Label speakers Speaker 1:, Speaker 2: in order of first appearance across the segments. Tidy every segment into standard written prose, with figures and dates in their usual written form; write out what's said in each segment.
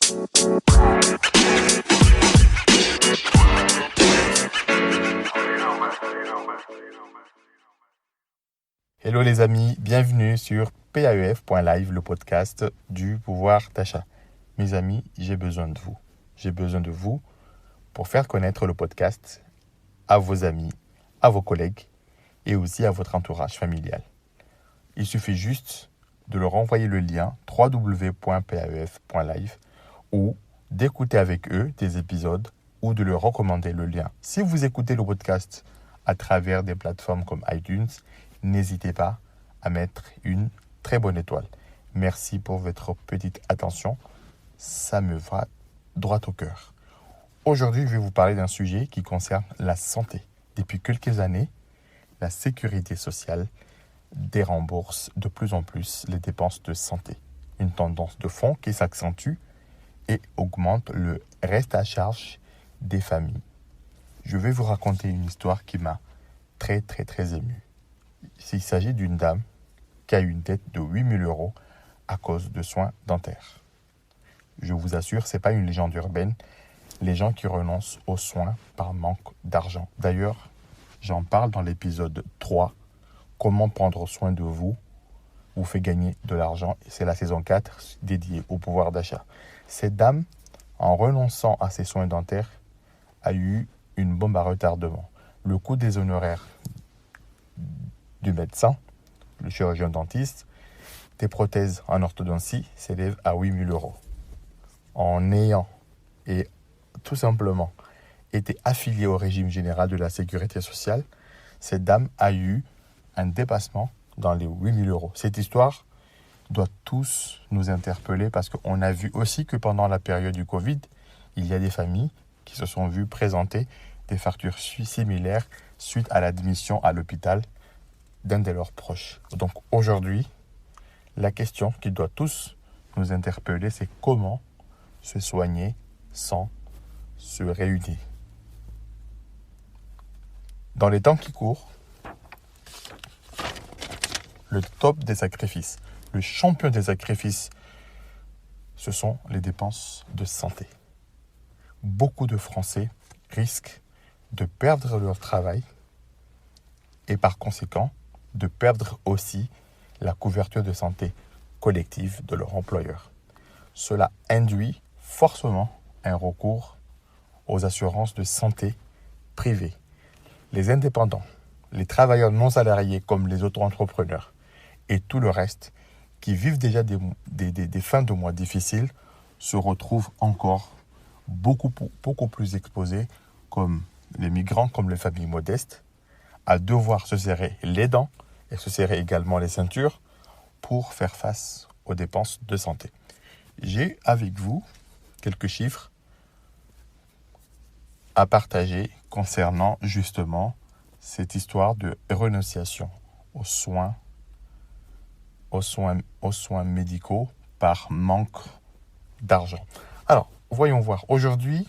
Speaker 1: Hello les amis, bienvenue sur PAEF.live, le podcast du pouvoir d'achat. Mes amis, j'ai besoin de vous. J'ai besoin de vous pour faire connaître le podcast à vos amis, à vos collègues et aussi à votre entourage familial. Il suffit juste de leur envoyer le lien www.paef.live ou d'écouter avec eux des épisodes ou de leur recommander le lien. Si vous écoutez le podcast à travers des plateformes comme iTunes, n'hésitez pas à mettre une très bonne étoile. Merci pour votre petite attention. Ça me va droit au cœur. Aujourd'hui, je vais vous parler d'un sujet qui concerne la santé. Depuis quelques années, la sécurité sociale dérembourse de plus en plus les dépenses de santé. Une tendance de fond qui s'accentue et augmente le reste à charge des familles. Je vais vous raconter une histoire qui m'a très ému. Il s'agit d'une dame qui a eu une dette de 8 000 € à cause de soins dentaires. Je vous assure, ce n'est pas une légende urbaine. Les gens qui renoncent aux soins par manque d'argent. D'ailleurs, j'en parle dans l'épisode 3, comment prendre soin de vous fait gagner de l'argent. C'est la saison 4 dédiée au pouvoir d'achat. Cette dame, en renonçant à ses soins dentaires, a eu une bombe à retardement. Le coût des honoraires du médecin, le chirurgien dentiste, des prothèses en orthodontie s'élèvent à 8 000 €. En ayant et tout simplement été affiliée au régime général de la sécurité sociale, cette dame a eu un dépassement dans les 8 000 €. Cette histoire doit tous nous interpeller parce qu'on a vu aussi que pendant la période du Covid, il y a des familles qui se sont vues présenter des factures similaires suite à l'admission à l'hôpital d'un de leurs proches. Donc aujourd'hui, la question qui doit tous nous interpeller, c'est comment se soigner sans se réunir. Dans les temps qui courent, le top des sacrifices, le champion des sacrifices, ce sont les dépenses de santé. Beaucoup de Français risquent de perdre leur travail et par conséquent de perdre aussi la couverture de santé collective de leur employeur. Cela induit forcément un recours aux assurances de santé privées. Les indépendants, les travailleurs non salariés comme les auto-entrepreneurs et tout le reste qui vivent déjà des fins de mois difficiles se retrouvent encore beaucoup plus exposés, comme les migrants, comme les familles modestes, à devoir se serrer les dents et se serrer également les ceintures pour faire face aux dépenses de santé. J'ai avec vous quelques chiffres à partager concernant justement cette histoire de renonciation aux soins médicaux par manque d'argent. Alors, voyons voir. Aujourd'hui,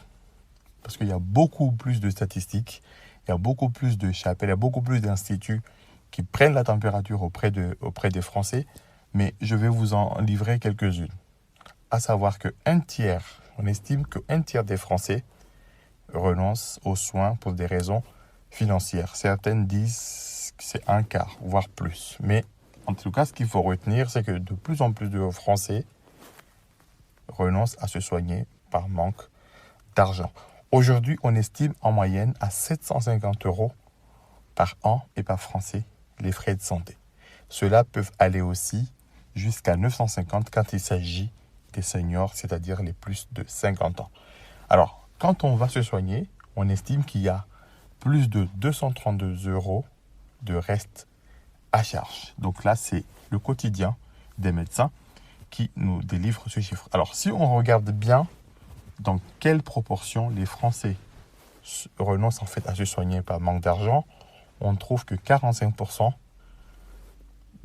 Speaker 1: parce qu'il y a beaucoup plus de statistiques, il y a beaucoup plus de chapelles, il y a beaucoup plus d'instituts qui prennent la température auprès des Français, mais je vais vous en livrer quelques-unes. À savoir on estime qu'un tiers des Français renoncent aux soins pour des raisons financières. Certaines disent que c'est un quart, voire plus. Mais en tout cas, ce qu'il faut retenir, c'est que de plus en plus de Français renoncent à se soigner par manque d'argent. Aujourd'hui, on estime en moyenne à 750 € par an et par Français les frais de santé. Cela peut aller aussi jusqu'à 950 quand il s'agit des seniors, c'est-à-dire les plus de 50 ans. Alors, quand on va se soigner, on estime qu'il y a plus de 232 € de reste à charge. Donc là, c'est le quotidien des médecins qui nous délivre ce chiffre. Alors, si on regarde bien dans quelle proportion les Français renoncent en fait à se soigner par manque d'argent, on trouve que 45%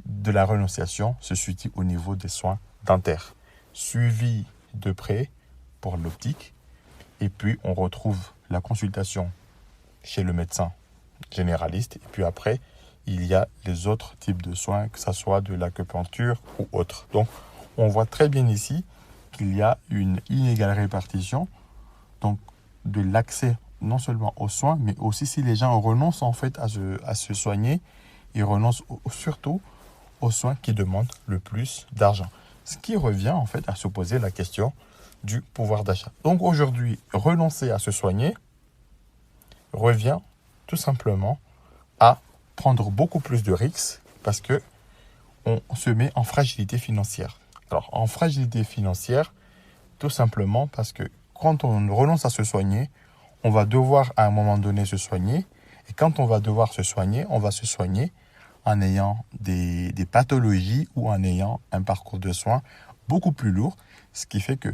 Speaker 1: de la renonciation se situe au niveau des soins dentaires, suivi de près pour l'optique, et puis on retrouve la consultation chez le médecin généraliste, et puis après, il y a les autres types de soins, que ce soit de l'acupuncture ou autre. Donc, on voit très bien ici qu'il y a une inégale répartition donc de l'accès non seulement aux soins, mais aussi si les gens renoncent en fait à se soigner, ils renoncent surtout aux soins qui demandent le plus d'argent. Ce qui revient en fait à se poser la question du pouvoir d'achat. Donc aujourd'hui, renoncer à se soigner revient tout simplement à prendre beaucoup plus de risques parce que on se met en fragilité financière. Alors en fragilité financière, tout simplement parce que quand on renonce à se soigner, on va devoir à un moment donné se soigner. Et quand on va devoir se soigner, on va se soigner en ayant des pathologies ou en ayant un parcours de soins beaucoup plus lourd, ce qui fait que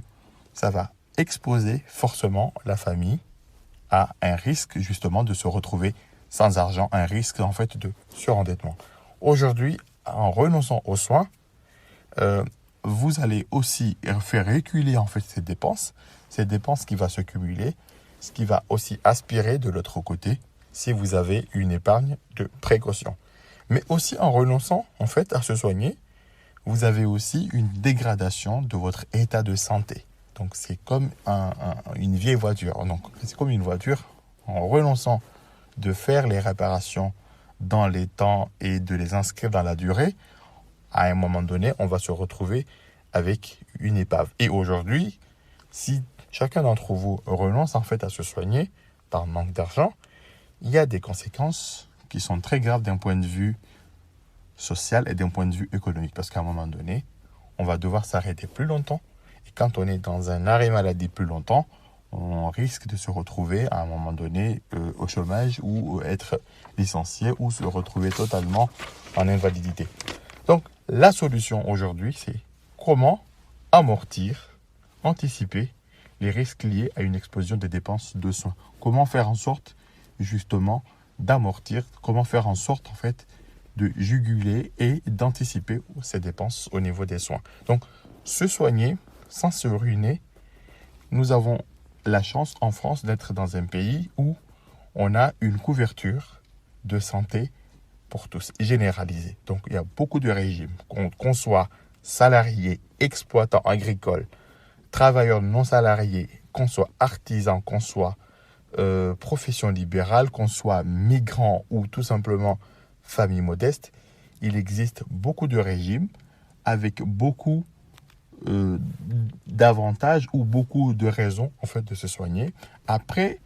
Speaker 1: ça va exposer forcément la famille à un risque justement de se retrouver sans argent, un risque en fait de surendettement. Aujourd'hui, en renonçant aux soins, vous allez aussi faire reculer en fait ces dépenses qui vont se cumuler, ce qui va aussi aspirer de l'autre côté si vous avez une épargne de précaution. Mais aussi en renonçant en fait à se soigner, vous avez aussi une dégradation de votre état de santé. Donc c'est comme une vieille voiture. Donc c'est comme une voiture. En renonçant de faire les réparations dans les temps et de les inscrire dans la durée, à un moment donné, on va se retrouver avec une épave. Et aujourd'hui, si chacun d'entre vous renonce en fait à se soigner par manque d'argent, il y a des conséquences qui sont très graves d'un point de vue social et d'un point de vue économique. Parce qu'à un moment donné, on va devoir s'arrêter plus longtemps. Et quand on est dans un arrêt maladie plus longtemps, on risque de se retrouver à un moment donné au chômage ou être licencié ou se retrouver totalement en invalidité. Donc, la solution aujourd'hui, c'est comment amortir, anticiper les risques liés à une explosion des dépenses de soins. Comment faire en sorte, justement, d'amortir, comment faire en sorte, en fait, de juguler et d'anticiper ces dépenses au niveau des soins. Donc, se soigner sans se ruiner, nous avons la chance en France d'être dans un pays où on a une couverture de santé pour tous, généralisée. Donc, il y a beaucoup de régimes, qu'on soit salarié, exploitant agricole, travailleur non salarié, qu'on soit artisan, qu'on soit profession libérale, qu'on soit migrant ou tout simplement famille modeste, il existe beaucoup de régimes avec beaucoup d'avantages ou beaucoup de raisons en fait de se soigner après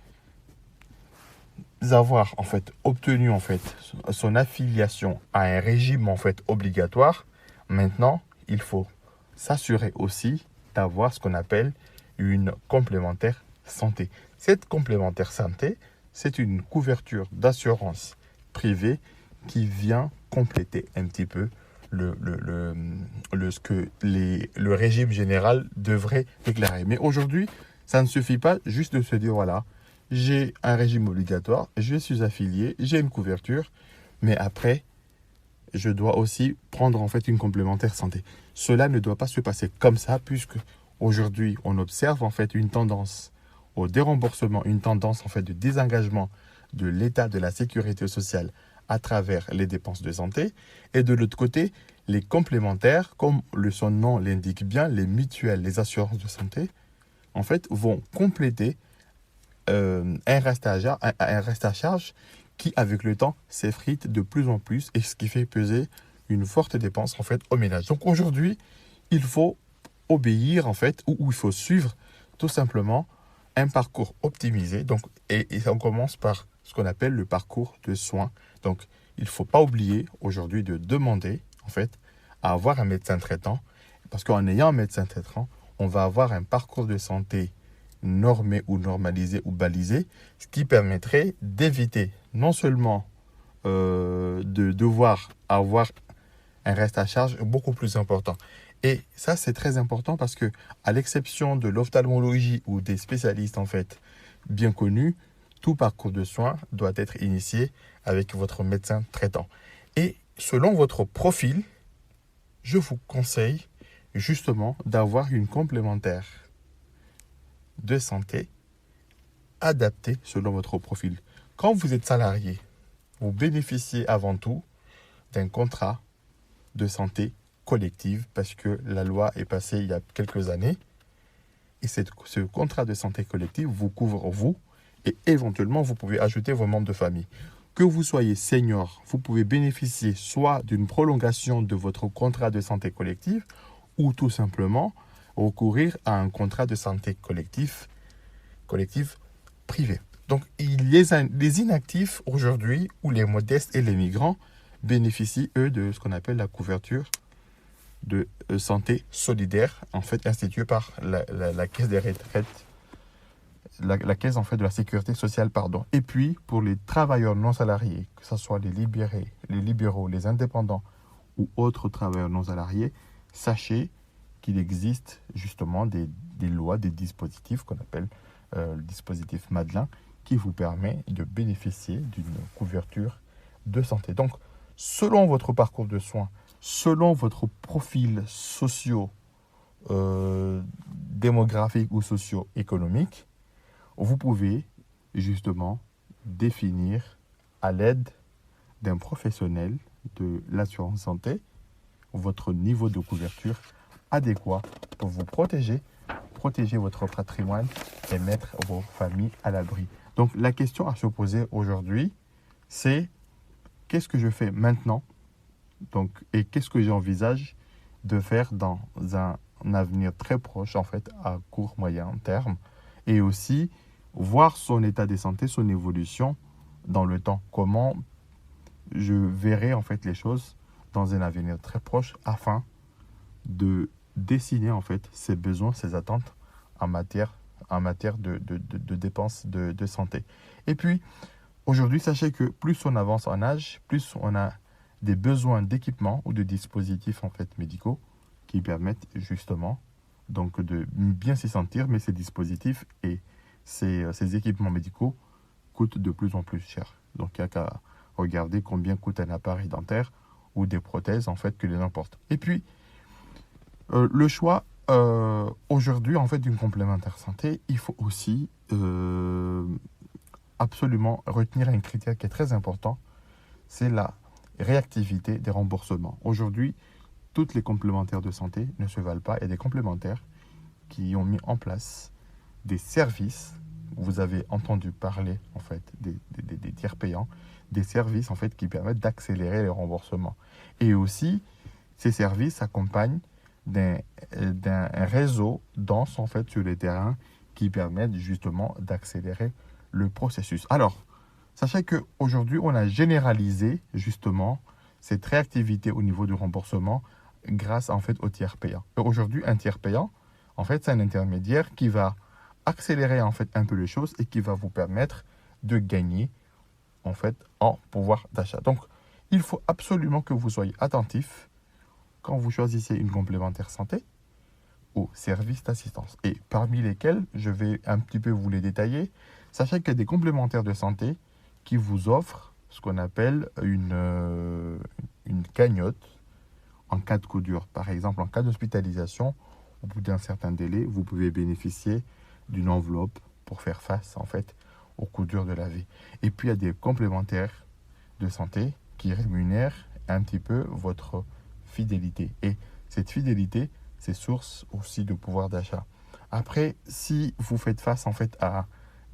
Speaker 1: avoir en fait obtenu en fait son affiliation à un régime en fait obligatoire. Maintenant, il faut s'assurer aussi d'avoir ce qu'on appelle une complémentaire santé. Cette complémentaire santé, c'est une couverture d'assurance privée qui vient compléter un petit peu ce que le régime général devrait déclarer. Mais aujourd'hui, ça ne suffit pas juste de se dire, voilà, j'ai un régime obligatoire, je suis affilié, j'ai une couverture, mais après, je dois aussi prendre en fait une complémentaire santé. Cela ne doit pas se passer comme ça, puisque aujourd'hui, on observe en fait une tendance au déremboursement, une tendance en fait de désengagement de l'État de la sécurité sociale à travers les dépenses de santé. Et de l'autre côté, les complémentaires, comme son nom l'indique bien, les mutuelles, les assurances de santé, en fait, vont compléter un reste à charge qui, avec le temps, s'effrite de plus en plus et ce qui fait peser une forte dépense en fait au ménage. Donc aujourd'hui, il faut obéir en fait ou il faut suivre tout simplement un parcours optimisé. Donc, et on commence par ce qu'on appelle le parcours de soins. Donc, il ne faut pas oublier aujourd'hui de demander en fait à avoir un médecin traitant parce qu'en ayant un médecin traitant, on va avoir un parcours de santé normé ou normalisé ou balisé, ce qui permettrait d'éviter non seulement de devoir avoir un reste à charge beaucoup plus important. Et ça, c'est très important parce que, à l'exception de l'ophtalmologie ou des spécialistes en fait bien connus, tout parcours de soins doit être initié avec votre médecin traitant. Et selon votre profil, je vous conseille justement d'avoir une complémentaire de santé adaptée selon votre profil. Quand vous êtes salarié, vous bénéficiez avant tout d'un contrat de santé collective parce que la loi est passée il y a quelques années Et ce contrat de santé collective vous couvre vous et éventuellement, vous pouvez ajouter vos membres de famille. Que vous soyez senior, vous pouvez bénéficier soit d'une prolongation de votre contrat de santé collective ou tout simplement recourir à un contrat de santé collective privé. Donc, les inactifs aujourd'hui, ou les modestes et les migrants, bénéficient, eux, de ce qu'on appelle la couverture de santé solidaire, en fait, instituée par la Caisse des retraites, la Caisse, en fait, de la sécurité sociale, pardon. Et puis, pour les travailleurs non salariés, que ce soit les libéraux, les indépendants ou autres travailleurs non salariés, sachez qu'il existe justement des lois, des dispositifs qu'on appelle le dispositif Madelin, qui vous permet de bénéficier d'une couverture de santé. Donc, selon votre parcours de soins, selon votre profil démographique ou socio-économique, vous pouvez justement définir à l'aide d'un professionnel de l'assurance santé votre niveau de couverture adéquat pour vous protéger votre patrimoine et mettre vos familles à l'abri. Donc la question à se poser aujourd'hui, c'est qu'est-ce que je fais maintenant et qu'est-ce que j'envisage de faire dans un avenir très proche, en fait, à court, moyen terme, et aussi voir son état de santé, son évolution dans le temps. Comment je verrai, en fait, les choses dans un avenir très proche afin de dessiner, en fait, ses besoins, ses attentes en matière de dépenses de santé. Et puis, aujourd'hui, sachez que plus on avance en âge, plus on a des besoins d'équipements ou de dispositifs, en fait, médicaux qui permettent justement donc de bien s'y sentir, mais ces dispositifs et ces équipements médicaux coûtent de plus en plus cher. Donc, il n'y a qu'à regarder combien coûte un appareil dentaire ou des prothèses, en fait, que les gens portent. Et puis, le choix aujourd'hui, en fait, d'une complémentaire santé, il faut aussi absolument retenir un critère qui est très important, c'est la réactivité des remboursements. Aujourd'hui, toutes les complémentaires de santé ne se valent pas. Il y a des complémentaires qui ont mis en place des services. Vous avez entendu parler, en fait, des tiers payants, des services, en fait, qui permettent d'accélérer les remboursements. Et aussi, ces services s'accompagnent d'un réseau dense, en fait, sur les terrains qui permettent justement d'accélérer le processus. Alors, sachez qu'aujourd'hui, on a généralisé justement cette réactivité au niveau du remboursement grâce, en fait, au tiers payant. Aujourd'hui, un tiers payant, en fait, c'est un intermédiaire qui va accélérer, en fait, un peu les choses et qui va vous permettre de gagner, en fait, en pouvoir d'achat. Donc, il faut absolument que vous soyez attentif quand vous choisissez une complémentaire santé aux services d'assistance. Et parmi lesquels, je vais un petit peu vous les détailler. Sachez qu'il y a des complémentaires de santé qui vous offrent ce qu'on appelle une cagnotte en cas de coup dur. Par exemple, en cas d'hospitalisation, au bout d'un certain délai, vous pouvez bénéficier d'une enveloppe pour faire face, en fait, au coup dur de la vie. Et puis, il y a des complémentaires de santé qui rémunèrent un petit peu votre fidélité. Et cette fidélité, c'est source aussi de pouvoir d'achat. Après, si vous faites face, en fait, à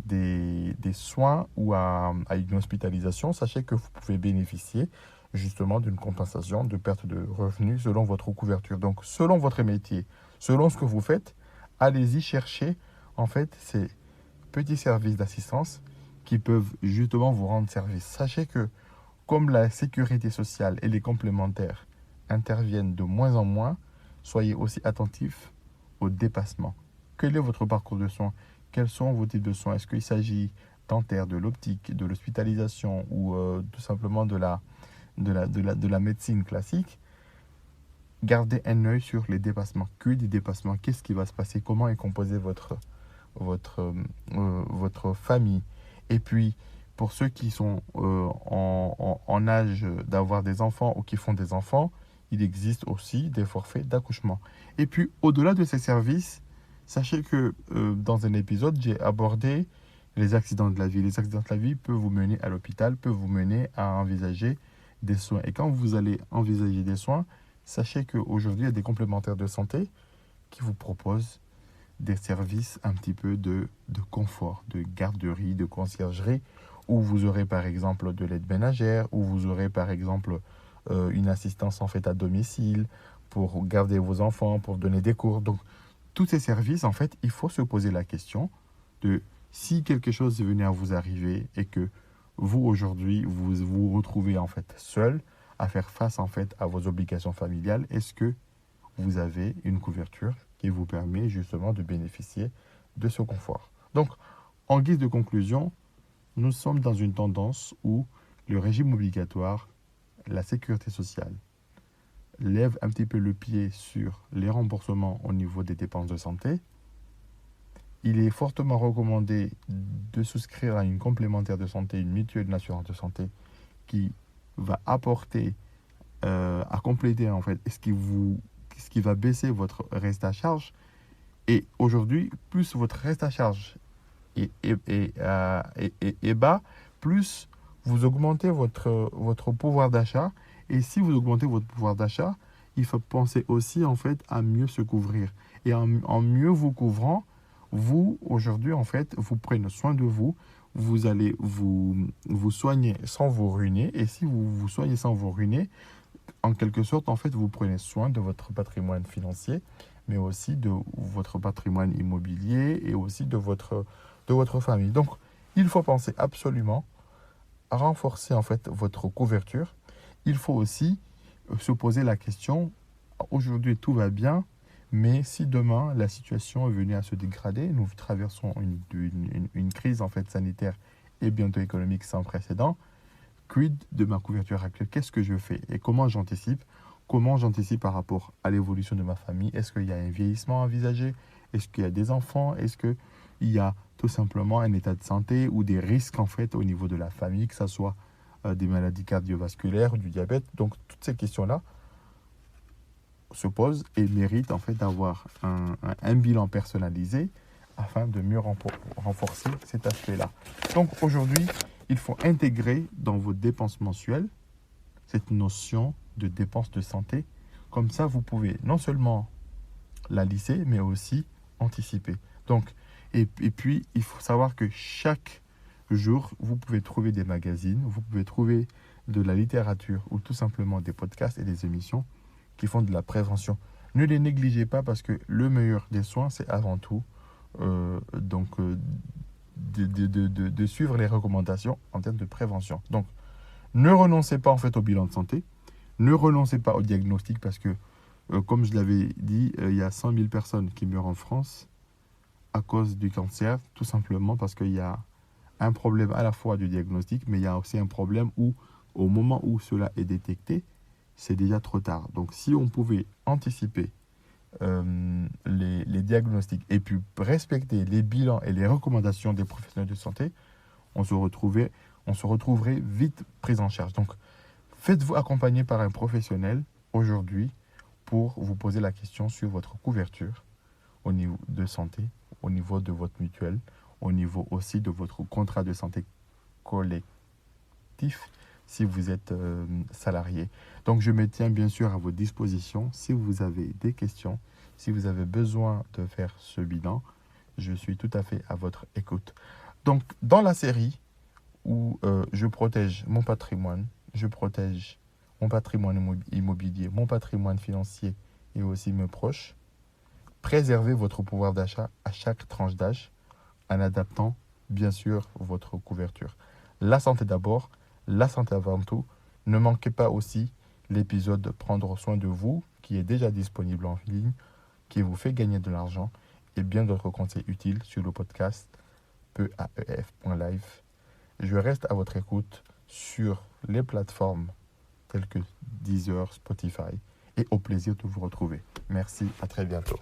Speaker 1: des soins ou à une hospitalisation, sachez que vous pouvez bénéficier justement d'une compensation de perte de revenus selon votre couverture. Donc, selon votre métier, selon ce que vous faites, allez-y chercher, en fait, ces petits services d'assistance qui peuvent justement vous rendre service. Sachez que comme la sécurité sociale et les complémentaires interviennent de moins en moins, soyez aussi attentifs au dépassement. Quel est votre parcours de soins? Quels sont vos types de soins? Est-ce qu'il s'agit dentaire, de l'optique, de l'hospitalisation ou tout simplement de la médecine classique? Gardez un œil sur les dépassements. Que des dépassements? Qu'est-ce qui va se passer? Comment est composée votre famille? Et puis, pour ceux qui sont en âge d'avoir des enfants ou qui font des enfants, il existe aussi des forfaits d'accouchement. Et puis, au-delà de ces services, sachez que dans un épisode, j'ai abordé les accidents de la vie. Les accidents de la vie peuvent vous mener à l'hôpital, peuvent vous mener à envisager des soins. Et quand vous allez envisager des soins, sachez qu'aujourd'hui, il y a des complémentaires de santé qui vous proposent des services un petit peu de confort, de garderie, de conciergerie, où vous aurez par exemple de l'aide ménagère, où vous aurez par exemple une assistance en fait à domicile pour garder vos enfants, pour donner des cours. Donc, tous ces services, en fait, il faut se poser la question de si quelque chose venait à vous arriver et que vous, aujourd'hui, vous vous retrouvez en fait seul à faire face en fait à vos obligations familiales, est-ce que vous avez une couverture qui vous permet justement de bénéficier de ce confort? Donc, en guise de conclusion, nous sommes dans une tendance où le régime obligatoire, la sécurité sociale, lève un petit peu le pied sur les remboursements au niveau des dépenses de santé. Il est fortement recommandé de souscrire à une complémentaire de santé, une mutuelle d'assurance de santé qui va apporter, à compléter en fait ce qui va baisser votre reste à charge. Et aujourd'hui, plus votre reste à charge est bas, plus vous augmentez votre pouvoir d'achat. Et si vous augmentez votre pouvoir d'achat, il faut penser aussi en fait à mieux se couvrir. Et en mieux vous couvrant, vous, aujourd'hui, en fait, vous prenez soin de vous, vous allez vous soigner sans vous ruiner. Et si vous vous soignez sans vous ruiner, en quelque sorte, en fait, vous prenez soin de votre patrimoine financier, mais aussi de votre patrimoine immobilier et aussi de votre famille. Donc, il faut penser absolument à renforcer, en fait, votre couverture. Il faut aussi se poser la question, aujourd'hui, tout va bien, mais si demain, la situation est venue à se dégrader, nous traversons une crise, en fait, sanitaire et bientôt économique sans précédent, quid de ma couverture actuelle? Qu'est-ce que je fais et comment j'anticipe? Comment j'anticipe par rapport à l'évolution de ma famille? Est-ce qu'il y a un vieillissement envisagé? Est-ce qu'il y a des enfants? Est-ce qu'il y a tout simplement un état de santé ou des risques en fait au niveau de la famille, que ce soit des maladies cardiovasculaires ou du diabète? Donc toutes ces questions-là se posent et méritent en fait d'avoir un bilan personnalisé afin de mieux renforcer cet aspect-là. Donc aujourd'hui, il faut intégrer dans vos dépenses mensuelles cette notion de dépenses de santé. Comme ça, vous pouvez non seulement la lisser, mais aussi anticiper. Donc, et puis, il faut savoir que chaque jour, vous pouvez trouver des magazines, vous pouvez trouver de la littérature ou tout simplement des podcasts et des émissions qui font de la prévention. Ne les négligez pas parce que le meilleur des soins, c'est avant tout de suivre les recommandations en termes de prévention. Donc, ne renoncez pas en fait au bilan de santé, ne renoncez pas au diagnostic parce que, comme je l'avais dit, il y a 100 000 personnes qui meurent en France à cause du cancer, tout simplement parce qu'il y a un problème à la fois du diagnostic, mais il y a aussi un problème où, au moment où cela est détecté, c'est déjà trop tard. Donc, si on pouvait anticiper les diagnostics et puis respecter les bilans et les recommandations des professionnels de santé, on se retrouverait vite pris en charge. Donc, faites-vous accompagner par un professionnel aujourd'hui pour vous poser la question sur votre couverture au niveau de santé, au niveau de votre mutuelle, au niveau aussi de votre contrat de santé collectif si vous êtes salarié. Donc, je me tiens bien sûr à votre disposition. Si vous avez des questions, si vous avez besoin de faire ce bilan, je suis tout à fait à votre écoute. Donc, dans la série où je protège mon patrimoine, je protège mon patrimoine immobilier, mon patrimoine financier et aussi mes proches, préservez votre pouvoir d'achat à chaque tranche d'âge en adaptant bien sûr votre couverture. La santé d'abord, la santé avant tout. Ne manquez pas aussi l'épisode Prendre soin de vous qui est déjà disponible en ligne, qui vous fait gagner de l'argent et bien d'autres conseils utiles sur le podcast peaef.live. Je reste à votre écoute sur les plateformes telles que Deezer, Spotify et au plaisir de vous retrouver. Merci, à très bientôt.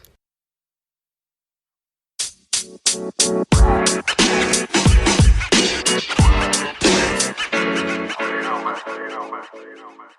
Speaker 1: You know, man.